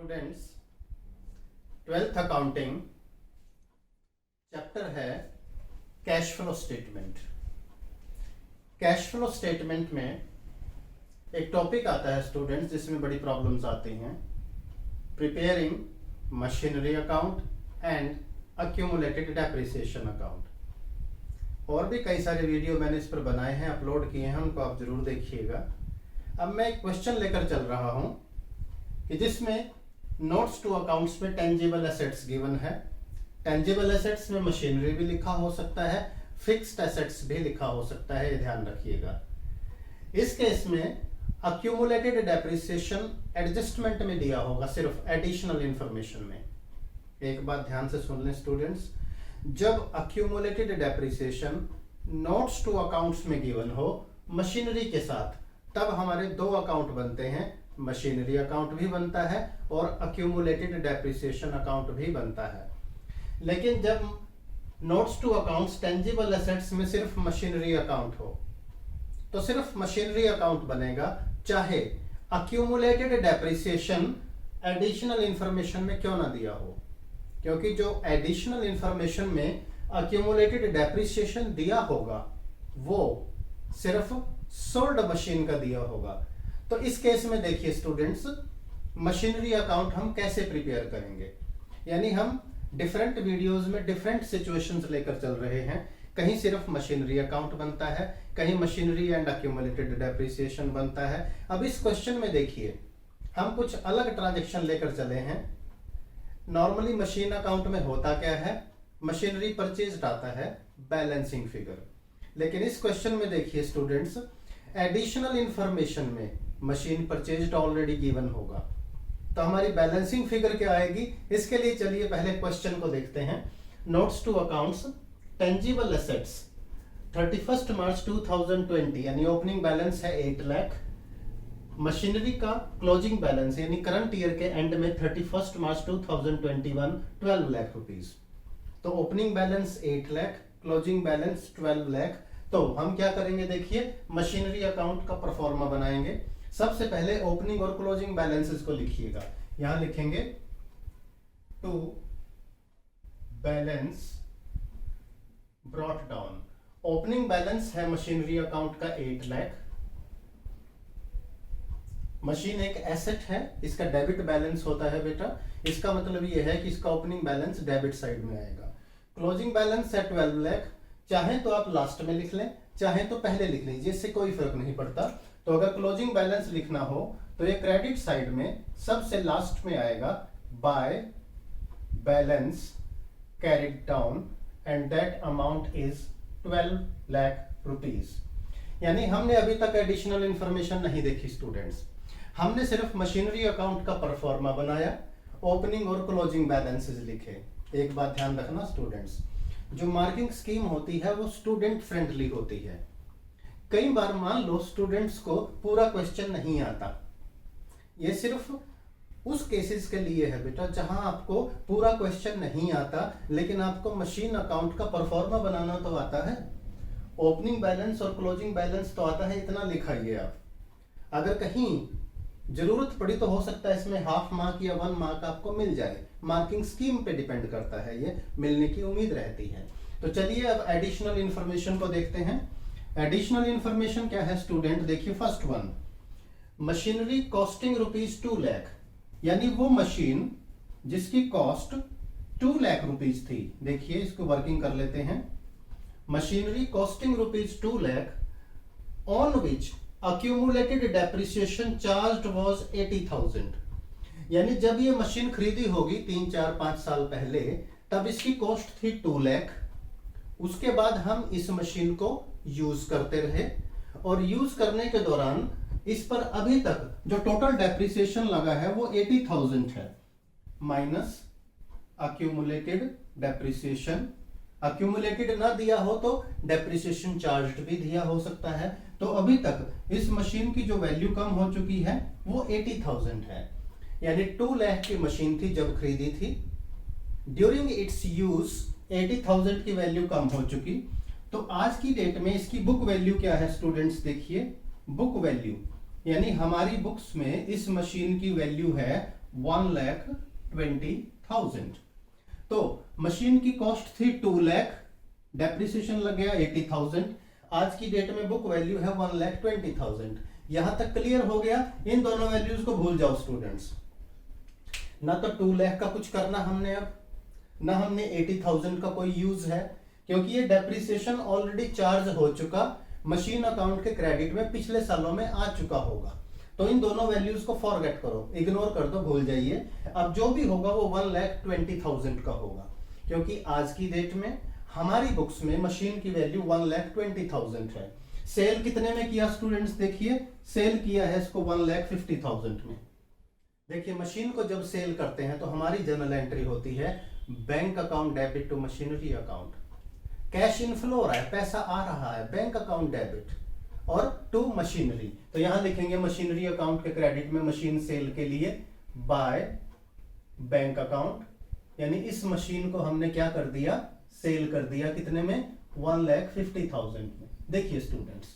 Students, 12th accounting chapter है cash flow statement. Cash flow statement में एक topic आता है स्टूडेंट्स जिसमें बड़ी प्रॉब्लम्स आती हैं, preparing machinery account and accumulated depreciation account. और भी कई सारे वीडियो मैंने इस पर बनाए हैं, अपलोड किए हैं, उनको आप जरूर देखिएगा। अब मैं एक क्वेश्चन लेकर चल रहा हूं कि जिसमें नोट्स टू अकाउंट्स में टेंजिबल एसेट्स गिवन है। टेंजिबल एसेट्स में मशीनरी भी लिखा हो सकता है, फिक्स्ड एसेट्स भी लिखा हो सकता है, ये ध्यान रखिएगा। इस केस में अक्यूमुलेटेड डेप्रिसिएशन एडजस्टमेंट में दिया होगा, सिर्फ एडिशनल इंफॉर्मेशन में। एक बात ध्यान से सुन लें स्टूडेंट्स, जब accumulated depreciation notes to accounts में गिवन हो मशीनरी के साथ, तब हमारे दो अकाउंट बनते हैं, मशीनरी अकाउंट भी बनता है और अक्यूमुलेटेड डेप्रिसिएशन अकाउंट भी बनता है। लेकिन जब notes to accounts tangible assets में सिर्फ मशीनरी अकाउंट हो तो सिर्फ मशीनरी अकाउंट बनेगा, चाहे अक्यूमुलेटेड डेप्रिसिएशन एडिशनल इंफॉर्मेशन में क्यों ना दिया हो, क्योंकि जो एडिशनल इंफॉर्मेशन में अक्यूमुलेटेड डेप्रिसिएशन दिया होगा वो सिर्फ सोल्ड मशीन का दिया होगा। तो इस केस में देखिए स्टूडेंट्स, मशीनरी अकाउंट हम कैसे प्रिपेयर करेंगे, यानी हम डिफरेंट वीडियोस में डिफरेंट सिचुएशंस लेकर चल रहे हैं। कहीं सिर्फ मशीनरी अकाउंट बनता है, कहीं मशीनरी एंड अक्यूमुलेटेड डेप्रिसिएशन बनता है। अब इस क्वेश्चन में देखिए, हम कुछ अलग ट्रांजैक्शन लेकर चले हैं। नॉर्मली मशीन अकाउंट में होता क्या है, मशीनरी परचेज्ड आता है बैलेंसिंग फिगर। लेकिन इस क्वेश्चन में देखिए स्टूडेंट्स, एडिशनल इंफॉर्मेशन में मशीन परचेज्ड ऑलरेडी गिवन होगा, तो हमारी बैलेंसिंग फिगर क्या आएगी। इसके लिए चलिए पहले क्वेश्चन को देखते हैं। Notes to accounts tangible assets 31 March 2020 यानी ओपनिंग बैलेंस है 8 लाख, मशीनरी का क्लोजिंग बैलेंस यानी करंट ईयर के एंड में 31 मार्च 2021 12 लाख रुपीस। तो opening balance 8 lakh, closing balance 12 lakh. तो हम क्या करेंगे, देखिए मशीनरी अकाउंट का परफॉर्मा बनाएंगे। सबसे पहले ओपनिंग और क्लोजिंग बैलेंसेस को लिखिएगा। यहां लिखेंगे to balance brought down. Opening balance है मशीनरी अकाउंट का 8 लाख। मशीन एक एसेट है, इसका डेबिट बैलेंस होता है बेटा, इसका मतलब यह है कि इसका ओपनिंग बैलेंस डेबिट साइड में आएगा। क्लोजिंग बैलेंस है 12 लाख। चाहे तो आप लास्ट में लिख लें, चाहे तो पहले लिख लीजिए, इससे कोई फर्क नहीं पड़ता। तो अगर क्लोजिंग बैलेंस लिखना हो तो ये क्रेडिट साइड में सबसे लास्ट में आएगा, by balance carried down and that amount is 12 lakh rupees. यानी हमने अभी तक एडिशनल इंफॉर्मेशन नहीं देखी स्टूडेंट्स, हमने सिर्फ मशीनरी अकाउंट का परफॉर्मा बनाया, ओपनिंग और क्लोजिंग बैलेंसेस लिखे। एक बात ध्यान रखना स्टूडेंट्स, जो मार्किंग स्कीम होती है वो स्टूडेंट फ्रेंडली होती है। कई बार मान लो स्टूडेंट्स को पूरा क्वेश्चन नहीं आता, ये सिर्फ उस केसेस के लिए है बेटा जहां आपको पूरा क्वेश्चन नहीं आता लेकिन आपको मशीन अकाउंट का परफॉर्मा बनाना तो आता है, ओपनिंग बैलेंस और क्लोजिंग बैलेंस तो आता है, इतना लिखाइए आप। अगर कहीं जरूरत पड़ी तो हो सकता है इसमें हाफ मार्क या 1 मार्क आपको मिल जाए, मार्किंग स्कीम पे डिपेंड करता है, ये मिलने की उम्मीद रहती है। तो चलिए अब एडिशनल इंफॉर्मेशन को देखते हैं। एडिशनल इंफॉर्मेशन क्या है स्टूडेंट, देखिए first one, machinery costing rupees 2 lakh, यानी वो मशीन जिसकी कॉस्ट 2 लाख रुपीज थी। देखिए इसको वर्किंग कर लेते हैं। Machinery costing rupees 2 lakh on which accumulated depreciation charged was 80,000। यानी जब ये मशीन खरीदी होगी 3, 4, 5 साल पहले, तब इसकी कॉस्ट थी 2 लाख। उसके बाद हम इस मशीन को यूज करते रहे और यूज करने के दौरान इस पर अभी तक जो टोटल डेप्रिसिएशन लगा है वो 80,000 है, माइनस अक्यूमुलेटेड डेप्रिसिएशन। अक्यूमुलेटेड ना दिया हो तो डेप्रिसिएशन चार्ज भी दिया हो सकता है। तो अभी तक इस मशीन की जो वैल्यू कम हो चुकी है वो 80,000 है, यानी 2 लाख की मशीन थी जब खरीदी थी। ड्यूरिंग इट्स यूज 80,000 की वैल्यू कम हो चुकी। तो आज की डेट में इसकी बुक वैल्यू क्या है स्टूडेंट्स, देखिए बुक वैल्यू यानी हमारी बुक्स में इस मशीन की वैल्यू है 1,20,000। तो मशीन की कॉस्ट थी 2 लाख, डेप्रिसिएशन लग गया 80,000। आज की डेट में बुक वैल्यू है 1,20,000। यहां तक क्लियर हो गया? इन दोनों वैल्यूज को भूल जाओ स्टूडेंट्स। ना तो 2 लाख का कुछ करना हमने, अब ना हमने 80,000 का कोई यूज है, क्योंकि ये डेप्रिसिएशन ऑलरेडी चार्ज हो चुका, मशीन अकाउंट के क्रेडिट में पिछले सालों में आ चुका होगा। तो इन दोनों वैल्यूज को फॉरगेट करो, इग्नोर कर दो, भूल जाइए। अब जो भी होगा वो 1,20,000 का होगा, क्योंकि आज की डेट में हमारी बुक्स में मशीन की वैल्यू 1,20,000 है। सेल कितने में किया स्टूडेंट्स? देखिए, सेल किया है इसको 1,50,000 में। देखिए, मशीन को जब सेल करते हैं तो हमारी जर्नल एंट्री होती है bank account debit to machinery account. Cash inflow हो रहा है, पैसा आ रहा है, बैंक अकाउंट डेबिट और टू मशीनरी। तो यहां लिखेंगे मशीनरी अकाउंट के क्रेडिट में मशीन सेल के लिए बाय बैंक अकाउंट, यानी इस मशीन को हमने क्या कर दिया? सेल कर दिया। कितने में? 1,50,000 में। देखिए स्टूडेंट्स,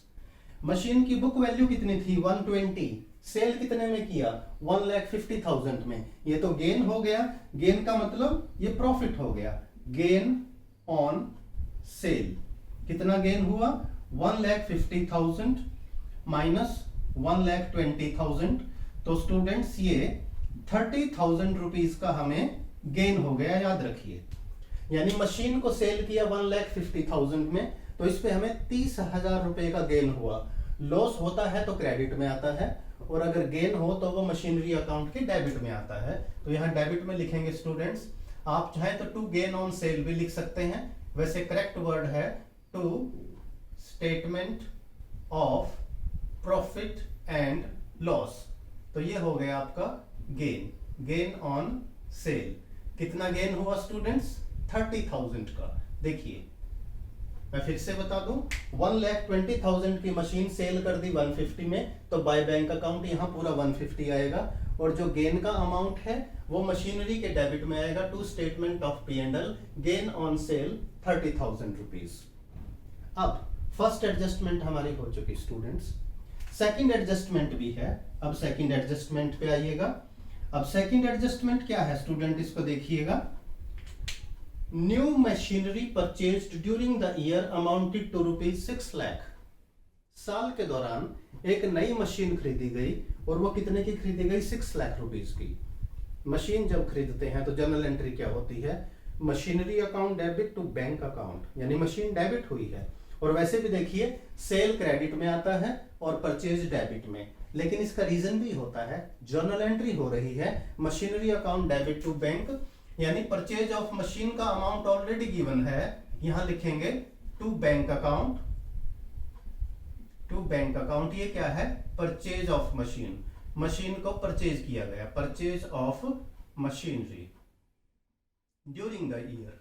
मशीन की बुक वैल्यू कितनी थी? 120। सेल कितने में किया? 1,50,000 में। ये तो गेन हो गया। गेन का मतलब ये प्रॉफिट हो गया। गेन ऑन सेल कितना गेन हुआ? 1,50,000 माइनस 1,20,000। तो स्टूडेंट्स ये 30,000 रुपीज का हमें गेन हो गया, याद रखिए। यानी मशीन को सेल किया 1,50,000 में, तो इस पे हमें 30,000 रुपए का गेन हुआ। लॉस होता है तो क्रेडिट में आता है, और अगर गेन हो तो वो मशीनरी अकाउंट के डेबिट में आता है। तो यहाँ डेबिट में लिखेंगे स्टूडेंट्स। आप चाहे तो टू गेन ऑन सेल भी लिख सकते हैं, वैसे करेक्ट वर्ड है to statement of profit and loss. तो ये हो गया आपका गेन, गेन ऑन सेल। कितना गेन हुआ स्टूडेंट्स? 30,000 का। देखिए मैं फिर से बता दूं, 1,20,000 की मशीन सेल कर दी 150 में, तो बाय बैंक अकाउंट यहां पूरा 150 आएगा, और जो गेन का अमाउंट है वो मशीनरी के डेबिट में आएगा to statement of P&L, gain on sale 30,000 rupees. अब फर्स्ट एडजस्टमेंट हमारी हो चुकी स्टूडेंट्स, सेकंड एडजस्टमेंट भी है। अब सेकंड एडजस्टमेंट पे आइएगा। अब सेकंड एडजस्टमेंट क्या है स्टूडेंट? इसको देखिएगा। New machinery purchased during the year amounted to rupees 6 lakh. साल के दौरान एक नई मशीन खरीदी गई, और वो कितने की खरीदी गई? 6 लाख रुपीज की। मशीन जब खरीदते हैं तो जर्नल एंट्री क्या होती है? Machinery account debit to bank account, यानी मशीन डेबिट हुई है। और वैसे भी देखिए, सेल क्रेडिट में आता है और परचेज डेबिट में, लेकिन इसका रीजन भी होता है, जर्नल एंट्री हो रही है machinery account debit to bank, यानी परचेज ऑफ मशीन का अमाउंट ऑलरेडी गिवन है। यहां लिखेंगे to bank account. To bank account ये क्या है? परचेज ऑफ मशीन, मशीन को परचेज किया गया, purchase of machinery during the year.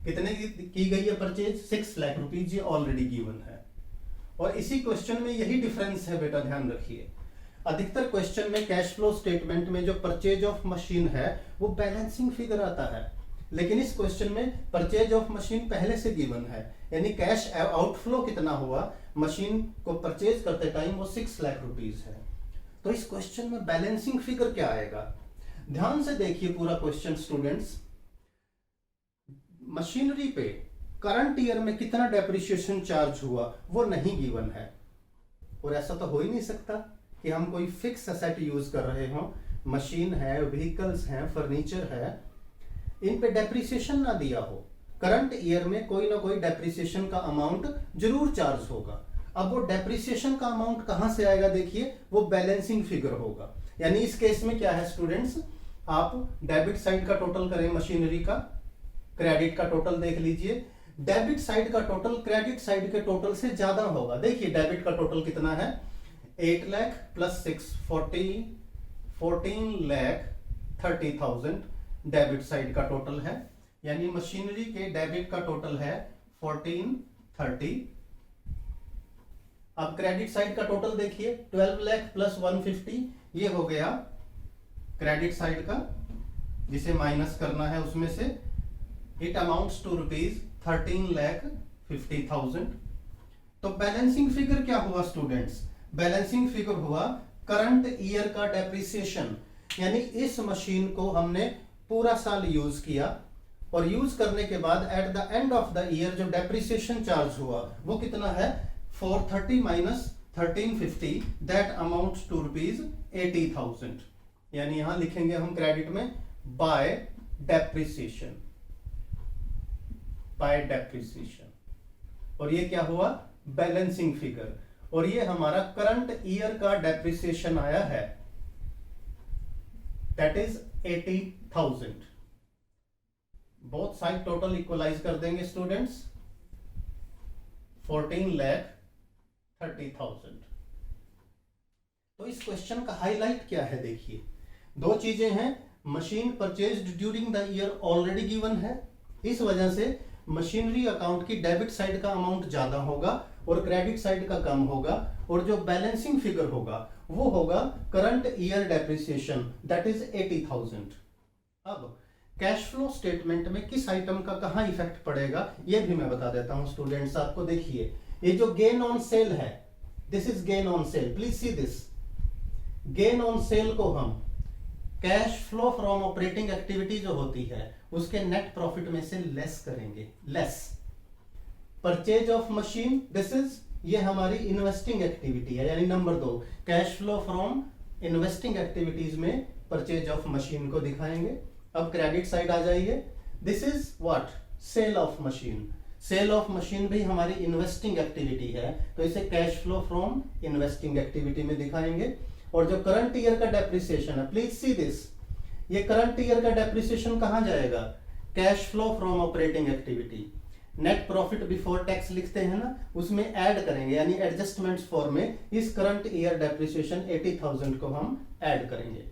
कितने की गई है परचेज? 6 लाख रुपीज, ये ऑलरेडी गिवन है। और इसी क्वेश्चन में यही डिफरेंस है बेटा, ध्यान रखिए। अधिकतर क्वेश्चन में कैश फ्लो स्टेटमेंट में जो परचेज ऑफ मशीन है वो बैलेंसिंग फिगर आता है, लेकिन इस क्वेश्चन में परचेज ऑफ मशीन पहले से गिवन है, यानी कैश आउटफ्लो कितना हुआ मशीन को परचेज करते टाइम, वो 6 लाख रुपीज है। तो इस क्वेश्चन में बैलेंसिंग फिगर क्या आएगा? ध्यान से देखिए पूरा क्वेश्चन स्टूडेंट्स। मशीनरी पे करंट ईयर में कितना डेप्रिसिएशन चार्ज हुआ वो नहीं गिवन है, और ऐसा तो हो ही नहीं सकता कि हम कोई फिक्स एसेट यूज कर रहे हो। मशीन है, व्हीकल्स हैं, फर्नीचर है, इन पे डेप्रिसिएशन ना दिया हो। करंट ईयर में कोई ना कोई डेप्रिसिएशन का अमाउंट जरूर चार्ज होगा। अब वो डेप्रिसिएशन का अमाउंट कहां से आएगा? देखिए, वो बैलेंसिंग फिगर होगा। यानी इस केस में क्या है स्टूडेंट्स, आप डेबिट साइड का टोटल करें मशीनरी का, क्रेडिट का टोटल देख लीजिए। डेबिट साइड का टोटल क्रेडिट साइड के टोटल से ज्यादा होगा। देखिए डेबिट का टोटल कितना है? 8 लाख प्लस 6 14,30,000 डेबिट साइड का टोटल है, यानी मशीनरी के डेबिट का टोटल है 1430। अब क्रेडिट साइड का टोटल देखिए 12 लाख प्लस 150, ये हो गया क्रेडिट साइड का, जिसे माइनस करना है उसमें से। It amounts to rupees 13,50,000। तो बैलेंसिंग फिगर क्या हुआ स्टूडेंट्स? बैलेंसिंग फिगर हुआ करंट ईयर का डेप्रिसिएशन, यानी इस मशीन को हमने पूरा साल यूज किया और यूज करने के बाद at the end of the year जो डेप्रिसिएशन चार्ज हुआ वो कितना है 430 माइनस 1350 दैट अमाउंट टू ₹80,000। यानी यहां लिखेंगे हम क्रेडिट में बाय डेप्रिसिएशन, बाय डेप्रिसिएशन। और ये क्या हुआ बैलेंसिंग फिगर, और ये हमारा करंट ईयर का डेप्रिसिएशन आया है that is 80,000। Both side total equalise कर देंगे स्टूडेंट्स 14,30,000। तो इस क्वेश्चन का हाईलाइट क्या है देखिए, दो चीजें हैं, machine purchased during the year already given है, इस वजह से मशीनरी अकाउंट की डेबिट साइड का अमाउंट ज्यादा होगा और क्रेडिट साइड का कम होगा, और जो बैलेंसिंग फिगर होगा वो होगा current year depreciation that is 80,000। अब कैश फ्लो स्टेटमेंट में किस आइटम का कहां इफेक्ट पड़ेगा ये भी मैं बता देता हूं स्टूडेंट्स आपको। देखिए ये जो गेन ऑन सेल है, this is gain on cell, please see this. Gain on cell को हम cash flow from operating activity जो होती है उसके नेट प्रॉफिट में से लेस करेंगे, less. Purchase of machine, this is, ये हमारी इन्वेस्टिंग एक्टिविटी है, यानी number 2 cash flow from investing activities में परचेज ऑफ मशीन को दिखाएंगे। अब क्रेडिट साइड आ जाइए, this is what, sale of machine. Sale of machine भी हमारी इन्वेस्टिंग एक्टिविटी है, तो इसे cash flow from investing activity में दिखाएंगे। और जो करंट ईयर का डेप्रिसिएशन है, प्लीज सी दिस, ये करंट ईयर का डेप्रिसिएशन कहां जाएगा, cash flow from operating activity. Net profit before tax लिखते हैं ना, उसमें ऐड करेंगे, यानी एडजस्टमेंट्स फॉर्म में इस करंट ईयर डेप्रिसिएशन 80,000 को हम ऐड करेंगे।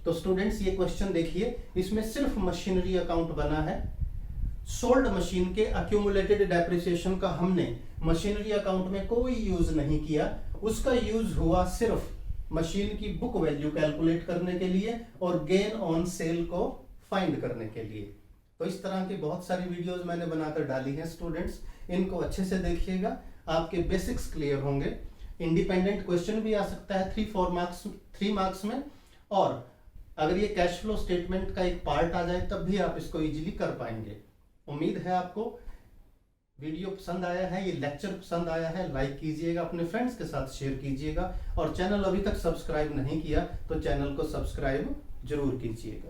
तो स्टूडेंट्स ये क्वेश्चन देखिए, इसमें सिर्फ मशीनरी अकाउंट बना है, सोल्ड मशीन के अक्यूमुलेटेड डेप्रिसिएशन का हमने मशीनरी अकाउंट में कोई यूज नहीं किया, उसका यूज हुआ सिर्फ मशीन की बुक वैल्यू कैलकुलेट करने के लिए और गेन ऑन सेल को फाइंड करने के लिए। तो इस तरह की बहुत सारी वीडियोस मैंने बनाकर डाली हैं स्टूडेंट्स, इनको अच्छे से देखिएगा, आपके बेसिक्स क्लियर होंगे। इंडिपेंडेंट क्वेश्चन भी आ सकता है 3 मार्क्स में, और अगर ये कैश फ्लो स्टेटमेंट का एक पार्ट आ जाए तब भी आप इसको इजीली कर पाएंगे। उम्मीद है आपको वीडियो पसंद आया है, ये लेक्चर पसंद आया है, लाइक कीजिएगा, अपने फ्रेंड्स के साथ शेयर कीजिएगा, और चैनल अभी तक सब्सक्राइब नहीं किया तो चैनल को सब्सक्राइब जरूर कीजिएगा।